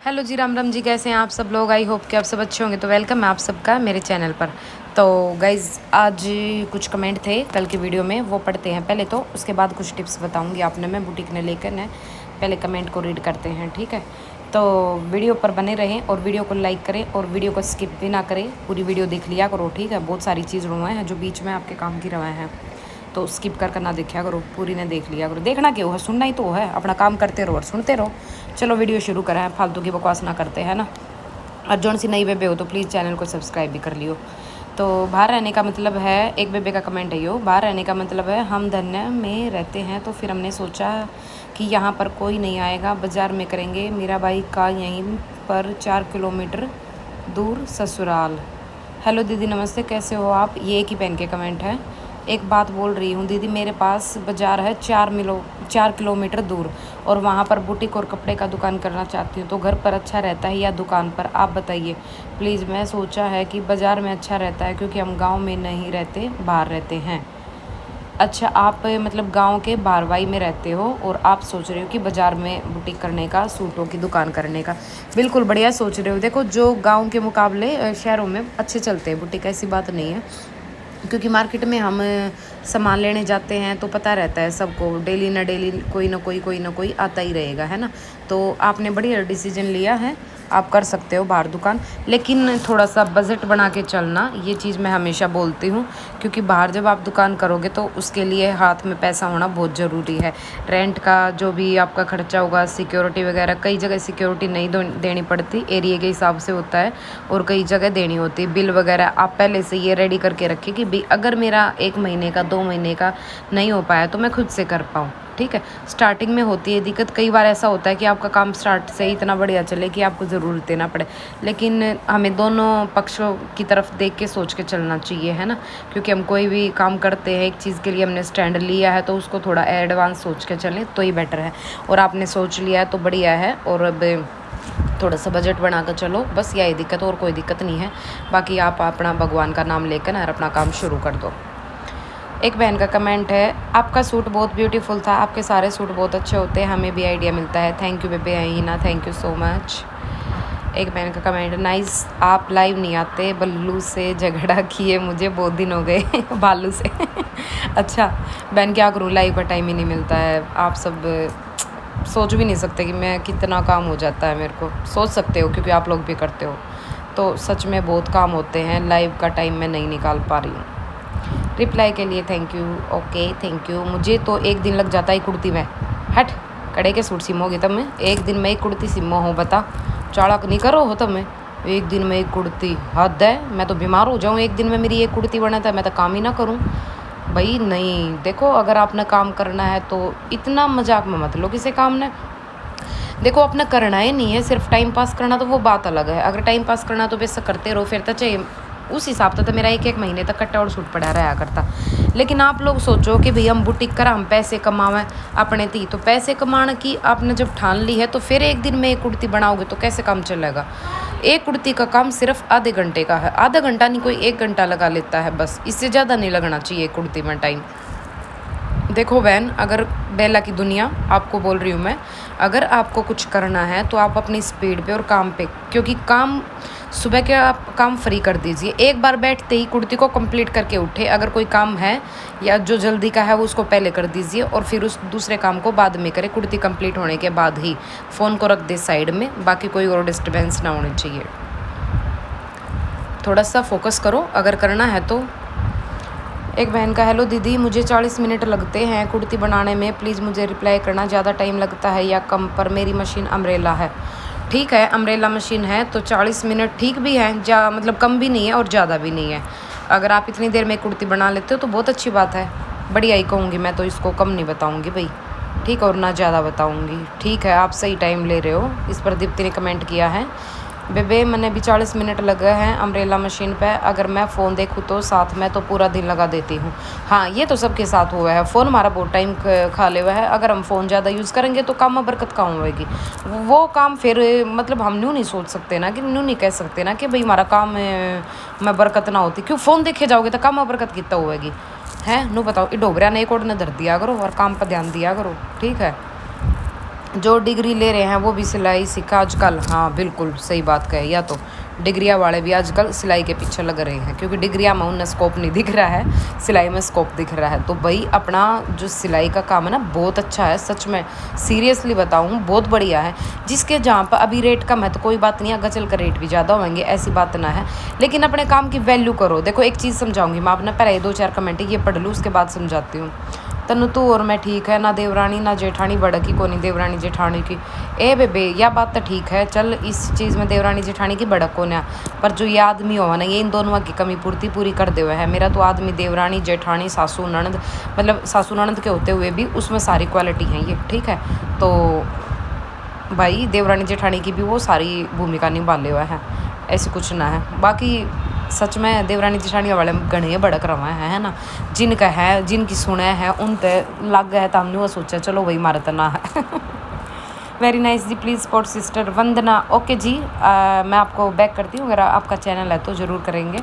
Hello जी, राम राम जी। कैसे हैं आप सब लोग? आई होप कि आप सब अच्छे होंगे। तो वेलकम है आप सबका मेरे चैनल पर। तो गाइज़, आज कुछ कमेंट थे कल की वीडियो में, वो पढ़ते हैं पहले, तो उसके बाद कुछ टिप्स बताऊंगी आपने मैं बुटीक ने लेकर ने। पहले कमेंट को रीड करते हैं, ठीक है? तो वीडियो पर बने रहें और वीडियो को लाइक करें और वीडियो को स्किप भी ना करें, पूरी वीडियो देख लिया करो, ठीक है? बहुत सारी चीज़ रवाएँ हैं जो बीच में आपके काम की रवाएँ हैं, तो स्किप कर ना देखा करो, पूरी ने देख लिया करो। देखना क्यों है, सुनना ही तो है, अपना काम करते रहो और सुनते रहो। चलो वीडियो शुरू करें, फालतू की बकवास ना करते हैं ना। और जौन सी नई बेबे हो तो प्लीज़ चैनल को सब्सक्राइब भी कर लियो। तो बाहर रहने का मतलब है, एक बेबे का कमेंट है यो, बाहर रहने का मतलब है हम धन्य में रहते हैं, तो फिर हमने सोचा कि यहाँ पर कोई नहीं आएगा, बाज़ार में करेंगे। मीरा बाई का यहीं पर 4 किलोमीटर दूर ससुराल। हेलो दीदी, नमस्ते, कैसे हो आप? ये एक ही पेन के कमेंट है। एक बात बोल रही हूँ दीदी, मेरे पास बाज़ार है 4 किलोमीटर दूर, और वहाँ पर बुटीक और कपड़े का दुकान करना चाहती हूँ, तो घर पर अच्छा रहता है या दुकान पर, आप बताइए प्लीज़। मैं सोचा है कि बाज़ार में अच्छा रहता है क्योंकि हम गांव में नहीं रहते, बाहर रहते हैं। अच्छा, आप मतलब गांव के बारवाई में रहते हो और आप सोच रहे हो कि बाज़ार में बुटीक करने का, सूटों की दुकान करने का। बिल्कुल बढ़िया सोच रहे हो। देखो, जो गांव के मुकाबले शहरों में अच्छे चलते हैं बुटीक, ऐसी बात नहीं है, क्योंकि मार्केट में हम सामान लेने जाते हैं तो पता रहता है सबको, डेली ना डेली कोई ना कोई आता ही रहेगा, है ना? तो आपने बढ़िया डिसीजन लिया है, आप कर सकते हो बाहर दुकान, लेकिन थोड़ा सा बजट बना के चलना, ये चीज़ मैं हमेशा बोलती हूँ। क्योंकि बाहर जब आप दुकान करोगे तो उसके लिए हाथ में पैसा होना बहुत ज़रूरी है। रेंट का जो भी आपका खर्चा होगा, सिक्योरिटी वगैरह, कई जगह सिक्योरिटी नहीं देनी पड़ती, एरिया के हिसाब से होता है, और कई जगह देनी होती है। बिल वगैरह आप पहले से ये रेडी करके रखिए कि भी अगर मेरा 1 महीने का 2 महीने का नहीं हो पाया तो मैं खुद से कर पाऊँ, ठीक है? स्टार्टिंग में होती है दिक्कत, कई बार ऐसा होता है कि आपका काम स्टार्ट से ही इतना बढ़िया चले कि आपको ज़रूरत देना पड़े, लेकिन हमें दोनों पक्षों की तरफ देख के सोच के चलना चाहिए, है ना? क्योंकि हम कोई भी काम करते हैं, एक चीज़ के लिए हमने स्टैंड लिया है तो उसको थोड़ा एडवांस सोच के चलें तो ही बेटर है। और आपने सोच लिया है तो बढ़िया है, और अब थोड़ा सा बजट बना कर चलो, बस यही दिक्कत, और कोई दिक्कत नहीं है। बाकी आप अपना भगवान का नाम लेकर और अपना काम शुरू कर दो। एक बहन का कमेंट है, आपका सूट बहुत ब्यूटीफुल था, आपके सारे सूट बहुत अच्छे होते हैं, हमें भी आइडिया मिलता है। थैंक यू बेबे Hina, thank you so much. एक बहन का कमेंट, नाइस, आप लाइव नहीं आते, बल्लू से झगड़ा किए मुझे बहुत दिन हो गए बालू से अच्छा बहन, क्या करूँ, लाइव का टाइम ही नहीं मिलता है। आप सब सोच भी नहीं सकते कि मैं कितना काम हो जाता है मेरे को, सोच सकते हो क्योंकि आप लोग भी करते हो। तो सच में बहुत काम होते हैं, लाइव का टाइम मैं नहीं निकाल पा रही हूँ। रिप्लाई के लिए thank you, okay thank you. मुझे तो एक दिन लग जाता है कुर्ती में, हट कड़े के सूट सिमोगी तब मैं एक दिन में एक कुर्ती सिमो हूँ, बता, चाड़क नहीं करो हो तब मैं एक दिन में एक कुर्ती, हद है, मैं तो बीमार हो जाऊँ एक दिन में मेरी एक कुर्ती बना था, मैं तो काम ही ना करूँ भाई। नहीं, देखो, अगर आपने काम करना है तो इतना मजाक में मत लो किसी काम ने। देखो, अपना करना ही नहीं है, सिर्फ टाइम पास करना, तो वो बात अलग है। अगर टाइम पास करना तो बेशक करते रहो, फिर तो चाहिए उस हिसाब से तो मेरा एक महीने तक कट्टा और सूट पड़ा रहा करता। लेकिन आप लोग सोचो कि भई हम बुटीक करा, हम पैसे कमावें अपने थी, तो पैसे कमाने की आपने जब ठान ली है तो फिर एक दिन में एक कुर्ती बनाओगे तो कैसे काम चलेगा? एक कुर्ती का काम सिर्फ आधे घंटे का है, आधा घंटा नहीं कोई 1 घंटा लगा लेता है, बस इससे ज़्यादा नहीं लगना चाहिए कुर्ती में टाइम। देखो बहन, अगर बेला की दुनिया आपको बोल रही हूँ मैं, अगर आपको कुछ करना है तो आप अपनी स्पीड पे और काम पे, क्योंकि काम सुबह के आप काम फ्री कर दीजिए, एक बार बैठते ही कुर्ती को कंप्लीट करके उठे। अगर कोई काम है या जो जल्दी का है वो उसको पहले कर दीजिए और फिर उस दूसरे काम को बाद में करें, कुर्ती कंप्लीट होने के बाद ही। फ़ोन को रख दे साइड में, बाकी कोई और डिस्टर्बेंस ना होनी चाहिए। थोड़ा सा फोकस करो अगर करना है तो। एक बहन का, हेलो दीदी, मुझे 40 मिनट लगते हैं कुर्ती बनाने में, प्लीज़ मुझे रिप्लाई करना, ज़्यादा टाइम लगता है या कम? पर मेरी मशीन अम्ब्रेला है। ठीक है, अम्ब्रेला मशीन है तो 40 मिनट ठीक भी है, मतलब कम भी नहीं है और ज़्यादा भी नहीं है। अगर आप इतनी देर में कुर्ती बना लेते हो तो बहुत अच्छी बात है, बढ़िया ही कहूँगी मैं तो, इसको कम नहीं बताऊँगी भाई, ठीक, और ना ज़्यादा बताऊँगी। ठीक है, आप सही टाइम ले रहे हो। इस पर दीप्ति ने कमेंट किया है, बेबे मैंने भी 40 मिनट लगे हैं अम्ब्रेला मशीन पे, अगर मैं फ़ोन देखूँ तो साथ में तो पूरा दिन लगा देती हूँ। हाँ, ये तो सबके साथ हुआ है, फ़ोन हमारा बहुत टाइम खा ले हुआ है। अगर हम फ़ोन ज़्यादा यूज़ करेंगे तो काम में बरकत कहाँ होएगी? वो काम फिर मतलब हम न्यू नहीं सोच सकते ना, कि न्यू नहीं कह सकते ना कि भाई हमारा काम में बरकत ना होती। क्यों फ़ोन देखे जाओगे तो काम में बरकत कितना होएगी? हैं नू बताओ, डोबरिया ने एक और ने धर दिया करो और काम पर ध्यान दिया करो, ठीक है? जो डिग्री ले रहे हैं वो भी सिलाई सीखा आजकल। हाँ बिल्कुल सही बात कहे, या तो डिग्रियाँ वाले भी आजकल सिलाई के पीछे लग रहे हैं, क्योंकि डिग्रियाँ में उन्हें स्कोप नहीं दिख रहा है, सिलाई में स्कोप दिख रहा है। तो भाई अपना जो सिलाई का काम है ना बहुत अच्छा है, सच में सीरियसली बताऊँ बहुत बढ़िया है। जिसके जहाँ पर अभी रेट कम है तो कोई बात नहीं, आगे चल कर रेट भी ज़्यादा होंगे, ऐसी बात ना है, लेकिन अपने काम की वैल्यू करो। देखो एक चीज़ समझाऊंगी मैं, आपने पहले 2-4 कमेंट ये पढ़ लूँ उसके बाद समझाती हूँ। तनु तू और मैं ठीक है ना, देवरानी ना जेठानी बड़की को नहीं देवरानी जेठानी की। ए बेबे यह बात तो ठीक है, चल इस चीज़ में देवरानी जेठानी की बड़क को ना, पर जो ये आदमी हो ना ये इन दोनों की कमी पूर्ति पूरी कर दे हुआ है। मेरा तो आदमी देवरानी जेठानी सासू ननद, मतलब सासू ननद के होते हुए भी उसमें सारी क्वालिटी हैं ये, ठीक है। तो भाई देवरानी जेठानी की भी वो सारी भूमिका निभा हुआ है, ऐसे कुछ ना है। बाकी सच में देवरानी जेठानी वाले घने भड़क रहा है ना, जिनका है जिनकी सुने हैं उन पे लग गए तो हमने वो सोचा चलो वही मारा तो ना है। वेरी नाइस जी, please support sister Vandana. Okay जी, मैं आपको बैक करती हूँ, अगर आपका चैनल है तो ज़रूर करेंगे।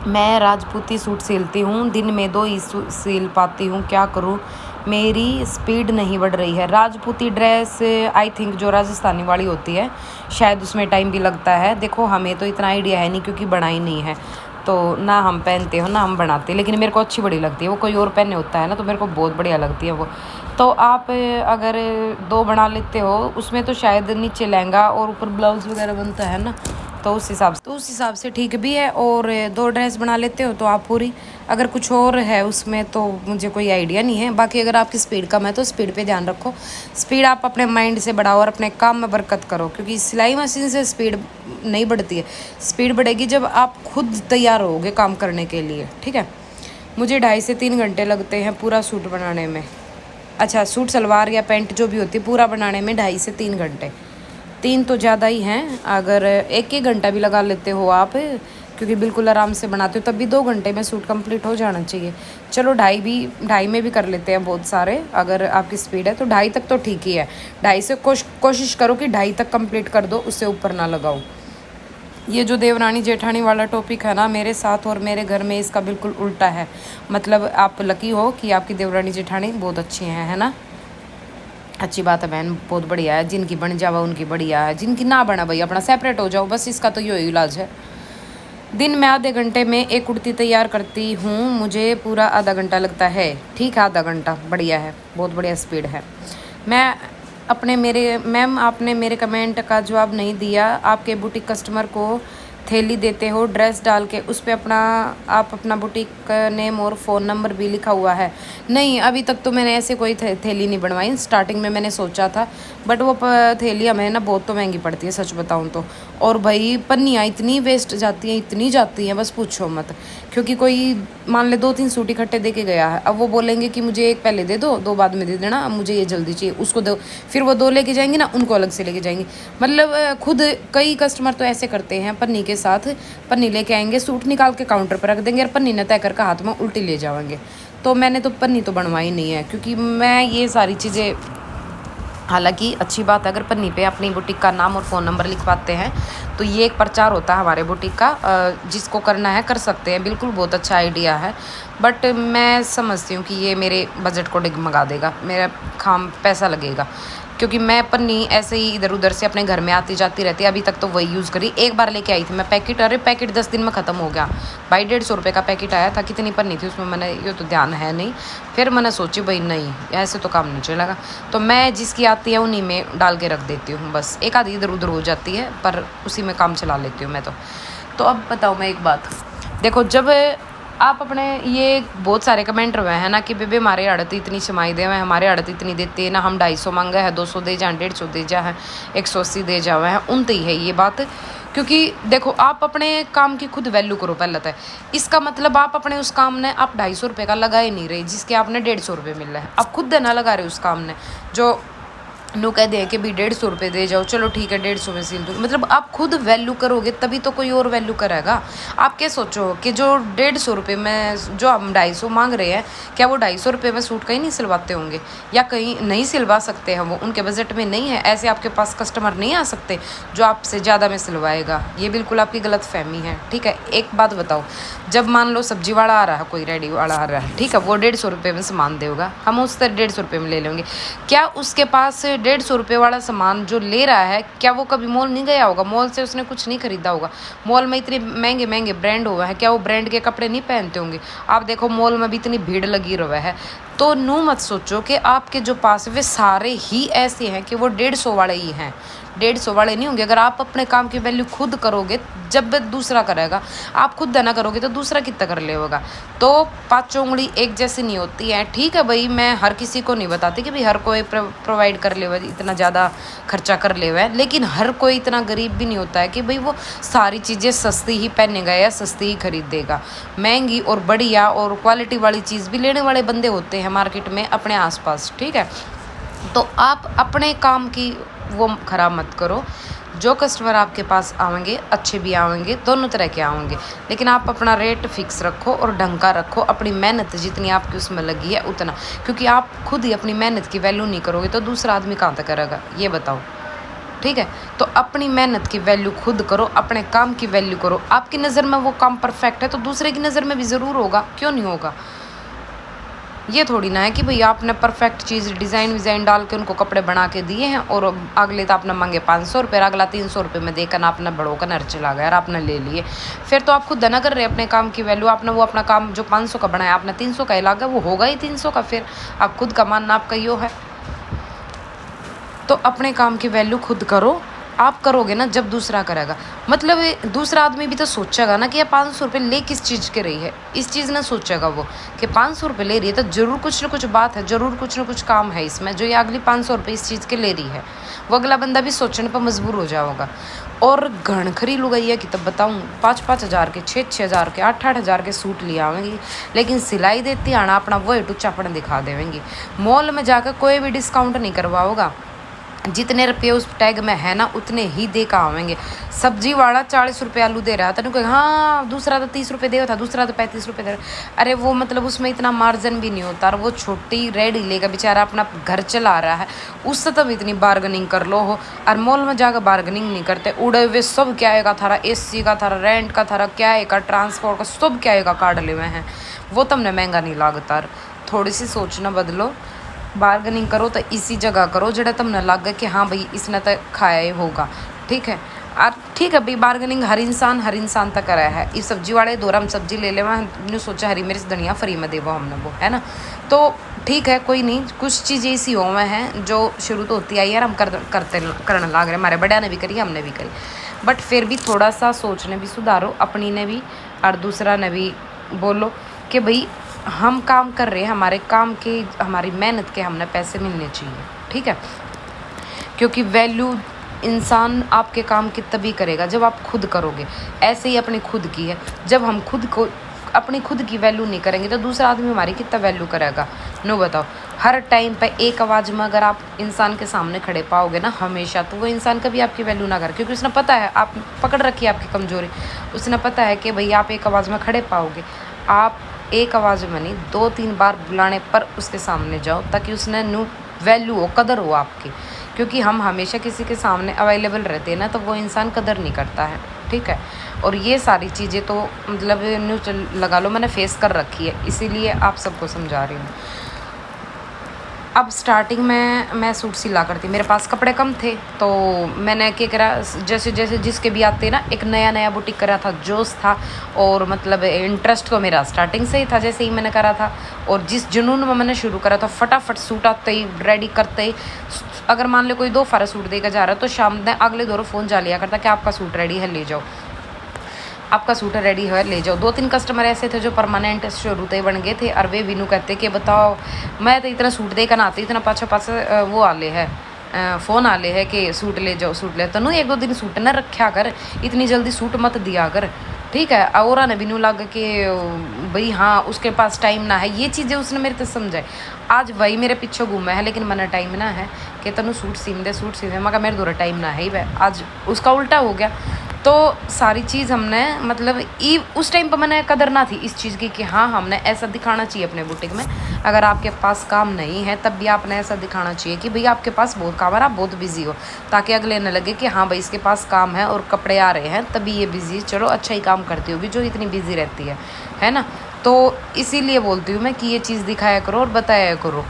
मैं राजपूती सूट सिलती हूँ, दिन में 2 ही सिल पाती हूँ, क्या करूँ मेरी स्पीड नहीं बढ़ रही है। राजपूती ड्रेस आई थिंक जो राजस्थानी वाली होती है शायद उसमें टाइम भी लगता है। देखो हमें तो इतना आइडिया है नहीं क्योंकि बनाई नहीं है, तो ना हम पहनते हो ना हम बनाते, लेकिन मेरे को अच्छी बड़ी लगती है वो। कोई और पहने होता है ना तो मेरे को बहुत बढ़िया लगती है वो। तो आप अगर 2 बना लेते हो उसमें तो शायद नीचे लहंगा और ऊपर ब्लाउज वगैरह बनता है ना, तो उस हिसाब से ठीक भी है। और 2 ड्रेस बना लेते हो तो आप पूरी, अगर कुछ और है उसमें तो मुझे कोई आइडिया नहीं है। बाकी अगर आपकी स्पीड कम है तो स्पीड पे ध्यान रखो, स्पीड आप अपने माइंड से बढ़ाओ और अपने काम में बरकत करो, क्योंकि सिलाई मशीन से स्पीड नहीं बढ़ती है। स्पीड बढ़ेगी जब आप खुद तैयार होगे काम करने के लिए, ठीक है। मुझे 2.5 से 3 घंटे लगते हैं पूरा सूट बनाने में। अच्छा, सूट सलवार या पैंट जो भी होती है पूरा बनाने में 2.5 से 3 घंटे, 3 तो ज़्यादा ही हैं। अगर 1-1 घंटा भी लगा लेते हो आप, क्योंकि बिल्कुल आराम से बनाते हो, तब भी 2 घंटे में सूट कंप्लीट हो जाना चाहिए। चलो 2.5 में भी कर लेते हैं बहुत सारे, अगर आपकी स्पीड है तो 2.5 तक तो ठीक ही है। 2.5 से कोशिश करो कि 2.5 तक कंप्लीट कर दो, उससे ऊपर ना लगाओ। ये जो देवरानी जेठानी वाला टॉपिक है ना, मेरे साथ और मेरे घर में इसका बिल्कुल उल्टा है। मतलब आप लकी हो कि आपकी देवरानी जेठानी बहुत अच्छी हैं, है ना। अच्छी बात है बहन, बहुत बढ़िया है। जिनकी बन जावा उनकी बढ़िया है, जिनकी ना बना भाई अपना सेपरेट हो जाओ, बस इसका तो यही इलाज है। दिन में आधे घंटे में एक कुर्ती तैयार करती हूँ, मुझे पूरा आधा घंटा लगता है। ठीक है, आधा घंटा बढ़िया है, बहुत बढ़िया स्पीड है। मैम आपने मेरे कमेंट का जवाब नहीं दिया। आपके बुटीक कस्टमर को थैली देते हो ड्रेस डाल के, उस पर आप अपना बुटीक का नेम और फ़ोन नंबर भी लिखा हुआ है? नहीं, अभी तक तो मैंने ऐसे कोई थैली नहीं बनवाई। स्टार्टिंग में मैंने सोचा था, बट वो थैली हमें ना बहुत तो महंगी पड़ती है सच बताऊं तो। और भाई पन्नियाँ इतनी वेस्ट जाती हैं, इतनी जाती हैं, बस पूछो मत। क्योंकि कोई मान ले 2-3 सूट इकट्ठे दे के गया है, अब वो बोलेंगे कि मुझे एक पहले दे दो, 2 बाद में दे देना, अब मुझे ये जल्दी चाहिए, उसको दो। फिर वो 2 लेके जाएंगे ना, उनको अलग से लेके जाएंगे। मतलब खुद कई कस्टमर तो ऐसे करते हैं, पन्नी के साथ पन्नी लेके आएंगे, सूट निकाल के काउंटर पर रख देंगे और पन्नी न तय करके हाथ में उल्टी ले जाएंगे। तो मैंने तो पन्नी तो बनवाई नहीं है, क्योंकि मैं ये सारी चीज़ें, हालांकि अच्छी बात है अगर पन्नी पे अपनी बुटीक का नाम और फ़ोन नंबर लिख पाते हैं तो ये एक प्रचार होता है हमारे बुटीक का। जिसको करना है कर सकते हैं, बिल्कुल बहुत अच्छा आइडिया है। बट मैं समझती हूँ कि ये मेरे बजट को डिगमगा देगा, मेरा खाम पैसा लगेगा, क्योंकि मैं पन्नी ऐसे ही इधर उधर से अपने घर में आती जाती रहती है। अभी तक तो वही यूज़ करी। एक बार लेके आई थी मैं पैकेट, अरे पैकेट 10 दिन में ख़त्म हो गया भाई। 150 रुपये का पैकेट आया था, कितनी पन्नी थी उसमें, मैंने ये तो ध्यान है नहीं। फिर मैंने सोची भाई नहीं, ऐसे तो काम नहीं चलेगा। तो मैं जिसकी आती है उन्हीं में डाल के रख देती हूँ, बस एक आधी इधर उधर हो जाती है पर उसी में काम चला लेती हूँ मैं तो अब बताओ मैं एक बात, देखो जब आप अपने, ये बहुत सारे कमेंट हुए हैं ना कि बेबे हमारे आड़त इतनी छमाई दे, हमारे आड़त इतनी देते हैं ना, हम 250 मांगे है, 200 दे जाए, 150 दे जा है, 180 दे जावे हैं, उन ही है ये बात। क्योंकि देखो आप अपने काम की खुद वैल्यू करो पहले तो। इसका मतलब आप अपने उस काम ने आप 250 रुपये का लगा ही नहीं रहे, जिसके आपने 150 रुपये मिल रहा है, आप खुद देना लगा रहे उस काम ने। जो नो कह दे कि भाई 150 रुपये दे जाओ, चलो ठीक है 150 में सिल दूँ, मतलब आप खुद वैल्यू करोगे तभी तो कोई और वैल्यू करेगा। आप क्या सोचो कि जो 150 रुपये में जो हम 250 मांग रहे हैं, क्या वो 250 रुपये में सूट कहीं नहीं सिलवाते होंगे, या कहीं नहीं सिलवा सकते हैं, वो उनके बजट में नहीं है। ऐसे आपके पास कस्टमर नहीं आ सकते जो आपसे ज़्यादा में सिलवाएगा, ये बिल्कुल आपकी गलत फहमी है, ठीक है। एक बात बताओ, जब मान लो सब्जी वाला आ रहा है, कोई रेडी वाला आ रहा है, ठीक है, वो 150 रुपये में सामान देगा, हम उससे 150 रुपये में ले लेंगे, क्या उसके पास 150 वाला सामान जो ले रहा है, क्या वो कभी मॉल नहीं गया होगा? मॉल से उसने कुछ नहीं खरीदा होगा। मॉल में इतने महंगे महंगे ब्रांड हुए हैं, क्या वो ब्रांड के कपड़े नहीं पहनते होंगे? आप देखो मॉल में भी इतनी भीड़ लगी रहा है। तो नू मत सोचो कि आपके जो पास वे सारे ही ऐसे हैं कि वो 150 वाले ही हैं। 150 वाले नहीं होंगे। अगर आप अपने काम की वैल्यू खुद करोगे, जब दूसरा करेगा, आप खुद देना करोगे तो दूसरा कितना कर लेगा। तो 5 उंगली एक जैसी नहीं होती है। ठीक है भाई, मैं हर किसी को नहीं बताती कि भाई हर कोई प्रोवाइड कर ले, इतना ज़्यादा खर्चा कर ले, लेकिन हर कोई इतना गरीब भी नहीं होता है कि भाई वो सारी चीज़ें सस्ती ही पहनेगा या सस्ती ही खरीदेगा। महंगी और बढ़िया और क्वालिटी वाली चीज़ भी लेने वाले बंदे होते हैं मार्केट में अपने आसपास। ठीक है, तो आप अपने काम की वो ख़राब मत करो। जो कस्टमर आपके पास आएंगे, अच्छे भी आएंगे, दोनों तरह के आएंगे, लेकिन आप अपना रेट फिक्स रखो और ढंग का रखो। अपनी मेहनत जितनी आपकी उसमें लगी है उतना, क्योंकि आप खुद ही अपनी मेहनत की वैल्यू नहीं करोगे तो दूसरा आदमी कहाँ तक करेगा, ये बताओ। ठीक है, तो अपनी मेहनत की वैल्यू खुद करो, अपने काम की वैल्यू करो। आपकी नज़र में वो काम परफेक्ट है तो दूसरे की नज़र में भी ज़रूर होगा, क्यों नहीं होगा? ये थोड़ी ना है कि भाई आपने परफेक्ट चीज़ डिज़ाइन डाल के उनको कपड़े बना के दिए हैं और अगले तो आपने मांगे 500 रुपये, अगला 300 रुपये में देकर आपने बड़ों का नर चला गया और आपने ले लिए। फिर तो आप खुद ना कर रहे अपने काम की वैल्यू। आपने वो अपना काम जो 500 का बनाया, आपने 300 का ही लागा, वो होगा ही 300 का। फिर आप खुद का मानना आपका यो है। तो अपने काम की वैल्यू खुद करो। आप करोगे ना जब दूसरा करेगा, मतलब दूसरा आदमी भी तो सोचेगा ना कि ये 500 रुपये ले किस चीज़ के रही है। इस चीज़ ना सोचेगा वो कि 500 रुपये ले रही है तो ज़रूर कुछ ना कुछ बात है, ज़रूर कुछ ना कुछ काम है इसमें जो ये अगली 500 रुपये इस चीज़ के ले रही है। वो अगला बंदा भी सोचने पर मजबूर हो जाएगा। और घणखरी लुगाई है कि तब बताऊँ 5-5 हज़ार के, 6-6 हज़ार के, 8-8 हज़ार के सूट ले आवेंगी, लेकिन सिलाई देती आना अपना वही टुच्चापन दिखा देवेंगी। मॉल में जाकर कोई भी डिस्काउंट नहीं करवाओगा। जितने रुपये उस टैग में है ना उतने ही दे कर आवेंगे। सब्जी वाला 40 रुपये आलू दे रहा था, तो हाँ दूसरा तो 30 रुपये दे था, दूसरा तो 35 रुपये दे रहा। अरे वो मतलब उसमें इतना मार्जिन भी नहीं होता। और वो छोटी रेडी लेगा बेचारा, अपना घर चला रहा है, उससे तब इतनी बार्गनिंग कर लो हो। और मॉल में जाकर बार्गनिंग नहीं करते। उड़े हुए सब क्या आएगा थारा, AC का थारा, रेंट का थारा, क्या आएगा ट्रांसपोर्ट का, सब क्या आएगा कार्ड ले हुए हैं। वो तुमने महंगा नहीं लागता। थोड़ी सी सोचना बदलो, बार्गनिंग करो तो इसी जगह करो जड़ा तुमने लगे कि हाँ भाई इसने तो खाया होगा। ठीक है, और ठीक है भाई, बार्गनिंग हर इंसान तक करा है। इस सब्जी वाले दौर हम सब्जी ले ले, हमने सोचा हरी मिर्च धनिया फ्री में देवो हमने, वो है ना। तो ठीक है, कोई नहीं, कुछ चीज़ें ऐसी हो हैं जो शुरू तो होती आई यार, हम करने लग रहे, हमारे बड़े ने भी करी, हमने भी करी। बट फिर भी थोड़ा सा सोचने भी सुधारो, अपनी ने भी और दूसरा ने भी बोलो कि भाई हम काम कर रहे हैं, हमारे काम के, हमारी मेहनत के हमने पैसे मिलने चाहिए। ठीक है, क्योंकि वैल्यू इंसान आपके काम की तभी करेगा जब आप खुद करोगे। ऐसे ही अपनी खुद की है, जब हम खुद को अपनी खुद की वैल्यू नहीं करेंगे तो दूसरा आदमी हमारी कितना वैल्यू करेगा। नो बताओ, हर टाइम पे एक आवाज़ में अगर आप इंसान के सामने खड़े पाओगे ना हमेशा, तो वो इंसान कभी आपकी वैल्यू ना करे, क्योंकि उसने पता है, आप पकड़ रखी है आपकी कमज़ोरी, उसने पता है कि भाई आप एक आवाज़ में खड़े पाओगे। आप एक आवाज़ में नहीं, 2-3 बार बुलाने पर उसके सामने जाओ, ताकि उसने न्यू वैल्यू हो, कदर हो आपकी। क्योंकि हम हमेशा किसी के सामने अवेलेबल रहते हैं ना, तो वो इंसान कदर नहीं करता है। ठीक है, और ये सारी चीज़ें तो मतलब न्यू लगा लो मैंने फेस कर रखी है, इसीलिए आप सबको समझा रही हूँ। अब स्टार्टिंग में मैं सूट सिला करती, मेरे पास कपड़े कम थे, तो मैंने क्या करा, जैसे जैसे जिसके भी आते ना, एक नया बुटीक करा था, जोश था, और मतलब इंटरेस्ट तो मेरा स्टार्टिंग से ही था, जैसे ही मैंने करा था। और जिस जुनून में मैंने शुरू करा था, फटाफट सूट आते ही रेडी करते ही, अगर मान लो कोई 2 फारा सूट देकर जा रहा है तो शाम में अगले दौर फ़ोन जा लिया करता कि आपका सूट रेडी है, ले जाओ, आपका सूट रेडी है, ले जाओ। 2-3 कस्टमर ऐसे थे जो परमानेंट शुरू से बन गए थे, और वे विनू कहते कि बताओ मैं तो इतना सूट देकर ना आती, इतना पाछे वो आले है, फ़ोन आले है कि सूट ले जाओ, सूट ले। तनु 1-2 दिन सूट न रखा कर, इतनी जल्दी सूट मत दिया कर। ठीक है, और ने बिनू लग के भाई हाँ उसके पास टाइम ना है, ये चीज़ें उसने मेरे तो समझाई। आज वही मेरे पीछे घूमा है, लेकिन मैंने टाइम ना है कि तनु सूट सीम दे, मगर मेरे दौरा टाइम ना है ही वह। आज उसका उल्टा हो गया। तो सारी चीज़ हमने मतलब उस टाइम पर मैंने कदर ना थी इस चीज़ की कि हाँ हमने ऐसा दिखाना चाहिए अपने बुटीक में। अगर आपके पास काम नहीं है तब भी आपने ऐसा दिखाना चाहिए कि भाई आपके पास बहुत काम है, आप बहुत बिजी हो, ताकि अगले न लगे कि हाँ भाई इसके पास काम है और कपड़े आ रहे हैं तभी ये बिजी, चलो अच्छा ही काम करती होगी जो इतनी बिजी रहती है ना। तो इसीलिए बोलती हूँ मैं कि ये चीज़ दिखाया करो और बताया करो।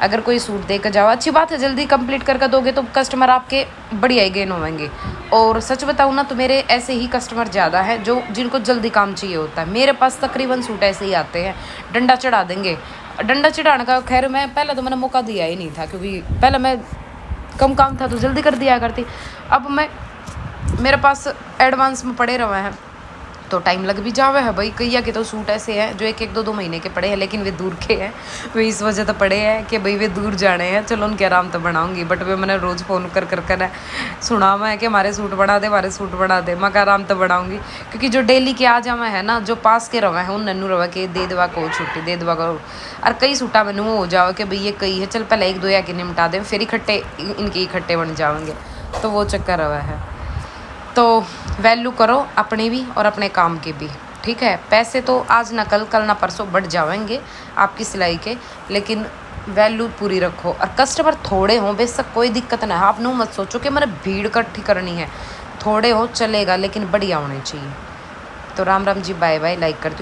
अगर कोई सूट दे कर जाओ, अच्छी बात है, जल्दी कंप्लीट करके दोगे तो कस्टमर आपके बढ़िया ही गेन होंगे। और सच बताऊँ ना तो मेरे ऐसे ही कस्टमर ज़्यादा हैं जो जिनको जल्दी काम चाहिए होता है। मेरे पास तकरीबन सूट ऐसे ही आते हैं, डंडा चढ़ा देंगे। डंडा चढ़ाने का खैर मैं पहले तो मैंने मौका दिया ही नहीं था, क्योंकि पहले मैं कम काम था तो जल्दी कर दिया करती। अब मैं मेरे पास एडवांस में पड़े रहे हैं तो टाइम लग भी जावे है भाई। कईया के तो सूट ऐसे हैं जो एक एक दो महीने के पड़े हैं, लेकिन वे दूर के हैं। वे इस वजह तो पड़े हैं कि भाई वे दूर जाने हैं, चलो उनके आराम तो बनाऊंगी। बट वे मैंने रोज़ फ़ोन कर सुना मैं कि हमारे सूट बना दे, हमारे सूट बना दे। मैं क्या आराम तो बनाऊंगी, क्योंकि जो डेली के आ जावे है ना, जो पास के रवे हैं उन नन्नू रवा के दे देवा को छुट्टी दे देवा करो। और कई सूटा मैनू हो जाओ कि भाई ये कई है, चल पहले एक दो या के निपटा दें, फिर इकट्ठे इनके इकट्ठे बन जाएंगे। तो वो चक्कर रवा है। तो वैल्यू करो अपनी भी और अपने काम की भी, ठीक है। पैसे तो आज ना कल ना परसों बढ़ जाएंगे आपकी सिलाई के, लेकिन वैल्यू पूरी रखो। और कस्टमर थोड़े हों बेशक कोई दिक्कत ना है, आप नो मत सोचो कि मैंने भीड़ इकट्ठी करनी है। थोड़े हो चलेगा, लेकिन बढ़िया होने चाहिए। तो Ram Ram ji, bye bye. Like कर दो।